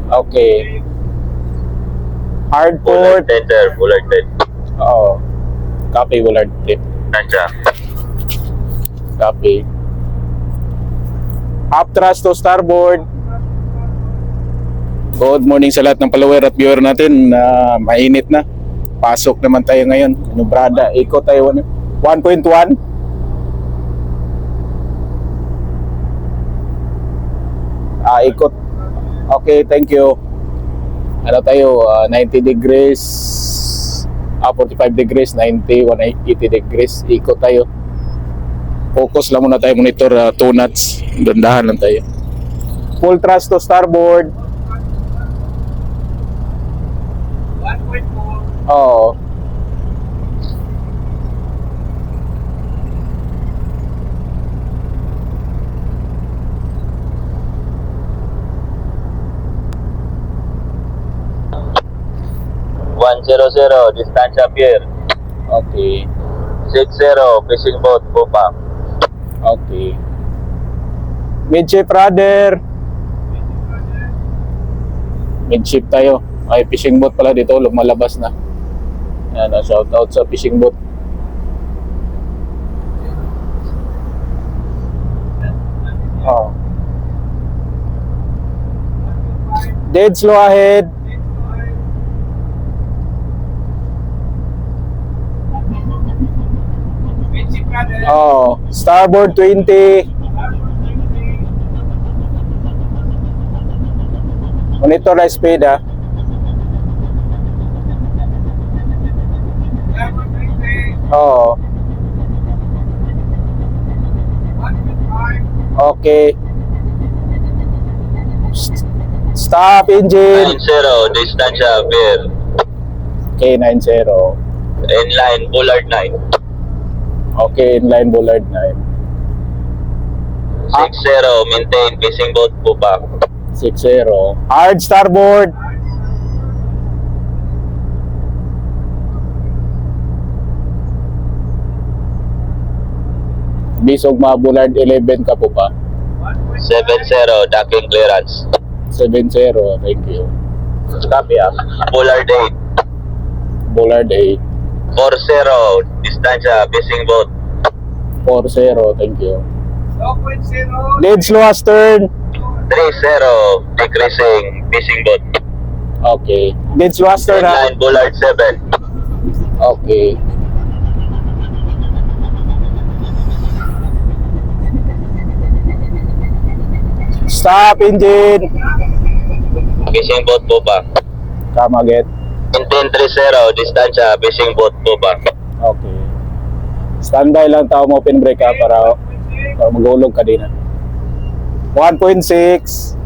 Okay. Hard Bullard port. 10 sir, Bullard 10. Oo. Copy, Bullard 10. Tansya. Copy. Half thrust to starboard. Good morning sa lahat ng follower at viewer natin. Mainit na. Pasok naman tayo ngayon. Nubrada. Ikot tayo. 1.1. Ikot. Okay, thank you. Ano tayo? 90 degrees. 45 degrees, 90, 180 degrees. Ikot tayo. Focus lang muna tayo, monitor 2 knots. Dandahan lang tayo. Full thrust to starboard. 1.4. Oo. Distansya pier. Okay. 60, fishing boat, Pupa. Okay. Midship rudder. Midship tayo. Ay, fishing boat pala dito. Lumalabas na. Yan, shout out sa fishing boat. Oh. Dead slow ahead. Oh, starboard 20. Monitor na speed ah. Oh. Okay. Stop engine. 90, distansya pier. Okay, 90. Inline, Bullard 9. Okay, inline Bullard 9. 60, maintain, fishing boat, Pupa. 60. Hard starboard. Bisog mga Bullard 11 ka po pa. 70, docking clearance. 70, thank you. Copy ah. Bullard 8. Bullard 8. 40, distansya, fishing boat. 40, thank you. 2.0. Dead slow astern. 30, decreasing, fishing boat. Okay. Dead slow astern ha. Inline, Bullard 7. Okay. Stop engine. Fishing boat, Pupa. Come again. Maintain 30, distansya, fishing boat, Pupa. Okay. Standby lang tao mo open brake ha para magulog ka din. 1.6.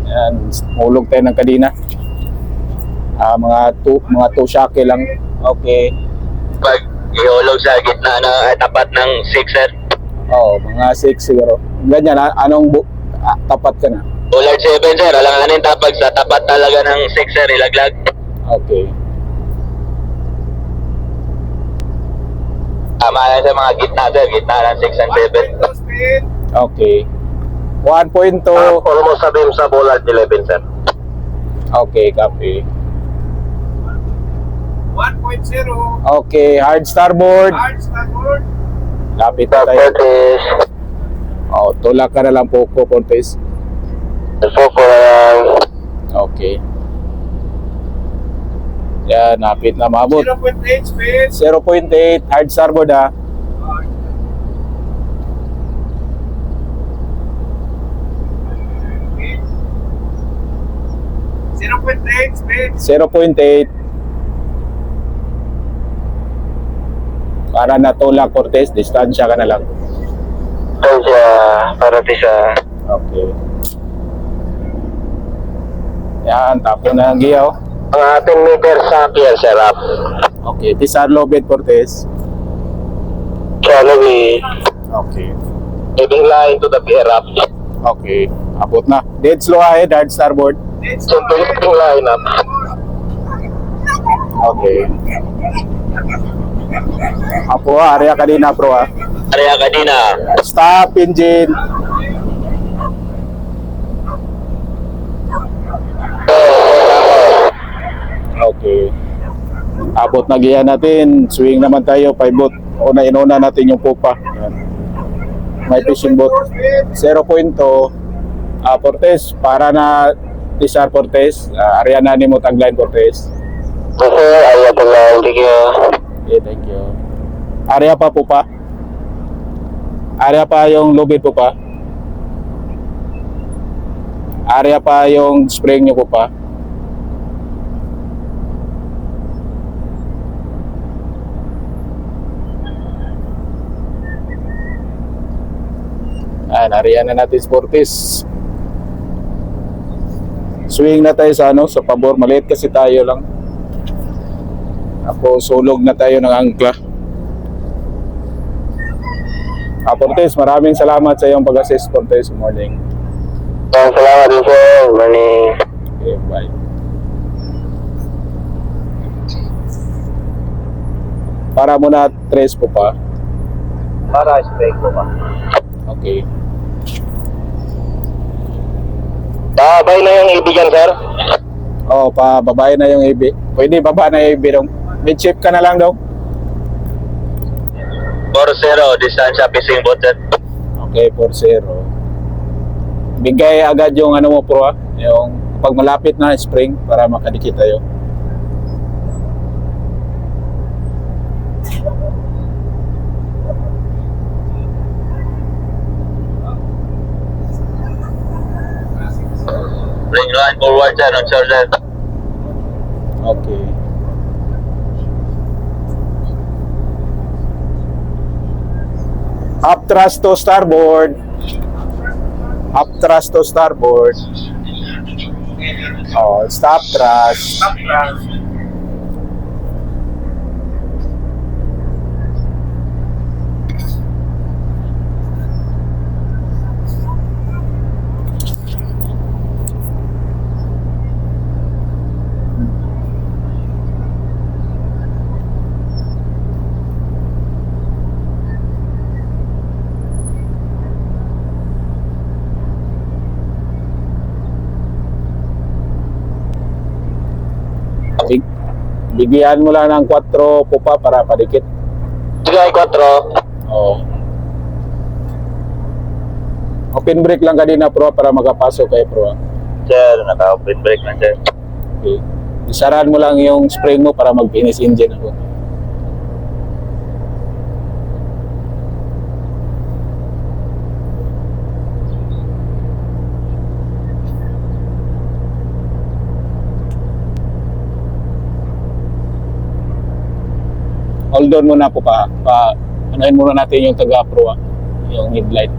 Yan, hulog tayo ng kadina. Mga 2 shake lang. Okay. Pag ihulog sa gitna na tapat ng 6 sir. Oo, mga 6 siguro. Ganyan, tapat ka na. Bullard 7 sir, alanganin tapag sa tapat talaga ng 6 sir, ilaglag. Okay. Tama lang sa mga gitna sir, gitna ng 6 and 7. Speed. Okay. 1.2. Almost sa beam sa Bullard 11 sir. Okay, copy. 1.0. Okay, hard starboard. Hard starboard. Lapit na tayo. Oh, tulak ka na lang po, Pontes. Okay. Yan, napit na maabot. 0.8 speed. 0.8, hard starboard ha. 0.8 speed. 0.8. Para natulak, Cortez, distansya ka na lang. Distansya, para sa... Okay. Yan, tapo na ang giya oh. Mga 10 meters sa pier sir up. Okay, Tisarlo bed, Cortez. Chalowi, Okay. heading line to the pier up. Okay, abot na. Dead slow ahead, hard starboard. Simple heading line up. Okay. Apo ha, area ka din na bro ha. Area Kadina. Stop engine. Okay. Abot na giya natin. Swing naman tayo. 5 boat. Inuna natin yung pupa. Yan. May fishing boat. 0.2. Portes. Para na Tisar Portes. Ariana ni mo tagline Portes. Okay, ayaw ko lang. Thank you. Okay, thank you. Area pa pupa. Area pa yung lubid pupa. Area pa yung spring nyo pupa. Nariyan na natin Sportis. Swing na tayo sa sa pabor. Maliit kasi tayo lang. Ako sulog na tayo ng angkla. Portis, maraming salamat sa iyong pag-assist Portis. Morning. Salamat din sir. Morning. Okay, bye. Para muna trace po pa. Para spray ko pa. Okay. Babay na yung ibigan sir. Babae na yung AB. Pwede baba na yung AB dong. Mid-chip ka na lang dong. 4-0, distansya fishing boat sir. Okay, 4-0. Bigay agad yung mo pro yung pag malapit na spring para makadikit tayo. Bring line forward sir on shoulder. Okay. Up thrust to starboard. Up thrust to starboard. Stop thrust. Stop thrust. Bigyan mo lang ng 4 pupa para padikit. Sige, 4. Oo. Open brake lang kanina pro para makapasok kay pro. Sir, naka-open brake lang sir. Okay. Isaraan mo lang yung spring mo para mag-finish engine ako. Hold on muna po anuhin muna natin yung taga-pro, yung headlight.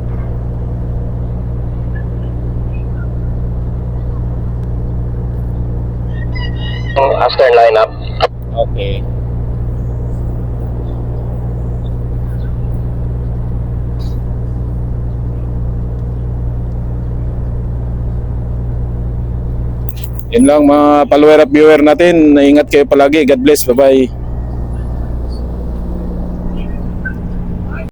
After line up. Okay. Yun lang mga follower at viewer natin. Ingat kayo palagi. God bless. Bye-bye.